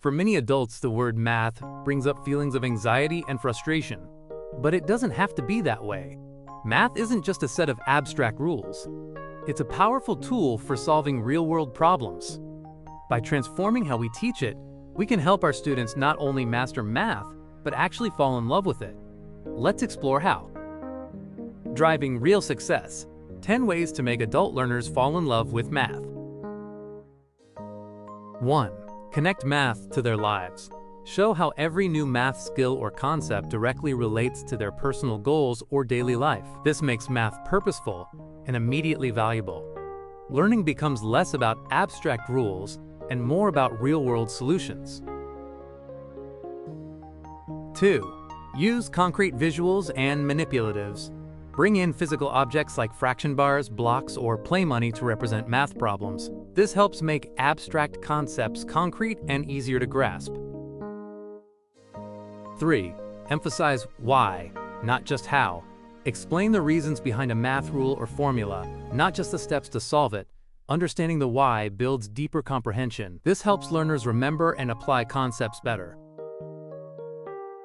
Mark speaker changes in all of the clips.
Speaker 1: For many adults, the word math brings up feelings of anxiety and frustration. But it doesn't have to be that way. Math isn't just a set of abstract rules. It's a powerful tool for solving real-world problems. By transforming how we teach it, we can help our students not only master math, but actually fall in love with it. Let's explore how. Driving real success. 10 ways to make adult learners fall in love with math. 1. Connect math to their lives. Show how every new math skill or concept directly relates to their personal goals or daily life. This makes math purposeful and immediately valuable. Learning becomes less about abstract rules and more about real-world solutions. 2. Use concrete visuals and manipulatives. Bring in physical objects like fraction bars, blocks, or play money to represent math problems. This helps make abstract concepts concrete and easier to grasp. 3. Emphasize why, not just how. Explain the reasons behind a math rule or formula, not just the steps to solve it. Understanding the why builds deeper comprehension. This helps learners remember and apply concepts better.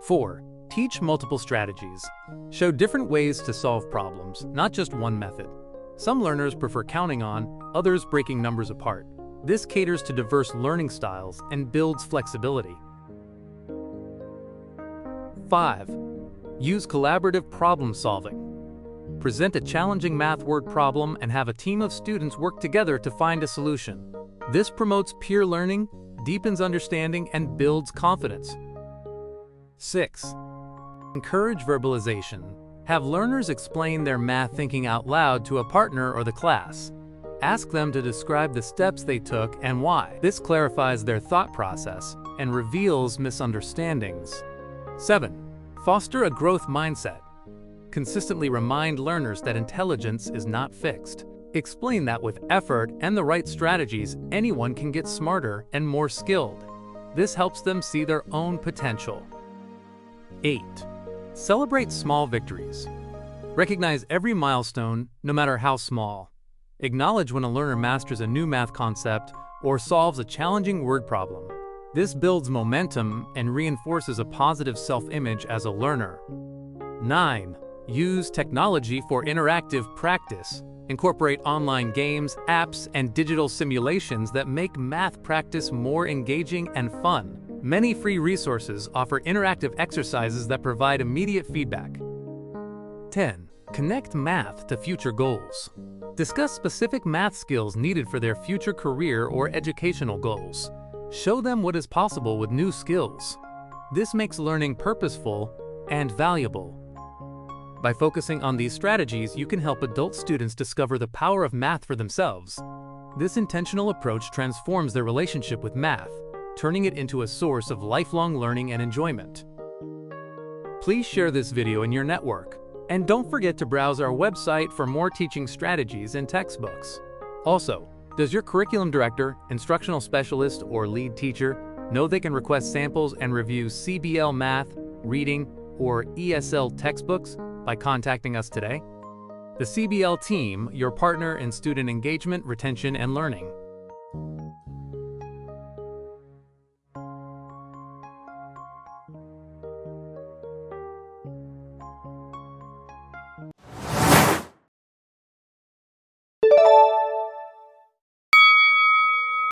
Speaker 1: 4. Teach multiple strategies. Show different ways to solve problems, not just one method. Some learners prefer counting on, others breaking numbers apart. This caters to diverse learning styles and builds flexibility. 5. Use collaborative problem solving. Present a challenging math word problem and have a team of students work together to find a solution. This promotes peer learning, deepens understanding, and builds confidence. 6. Encourage verbalization. Have learners explain their math thinking out loud to a partner or the class. Ask them to describe the steps they took and why. This clarifies their thought process and reveals misunderstandings. 7. Foster a growth mindset. Consistently remind learners that intelligence is not fixed. Explain that with effort and the right strategies, anyone can get smarter and more skilled. This helps them see their own potential. 8. Celebrate small victories. Recognize every milestone, no matter how small. Acknowledge when a learner masters a new math concept or solves a challenging word problem. This builds momentum and reinforces a positive self-image as a learner. 9. Use technology for interactive practice. Incorporate online games, apps, and digital simulations that make math practice more engaging and fun. Many free resources offer interactive exercises that provide immediate feedback. 10. Connect math to future goals. Discuss specific math skills needed for their future career or educational goals. Show them what is possible with new skills. This makes learning purposeful and valuable. By focusing on these strategies, you can help adult students discover the power of math for themselves. This intentional approach transforms their relationship with math, turning it into a source of lifelong learning and enjoyment. Please share this video in your network, and don't forget to browse our website for more teaching strategies and textbooks. Also, does your curriculum director, instructional specialist, or lead teacher know they can request samples and review CBL Math, Reading, or ESL textbooks by contacting us today? The CBL team, your partner in student engagement, retention, and learning.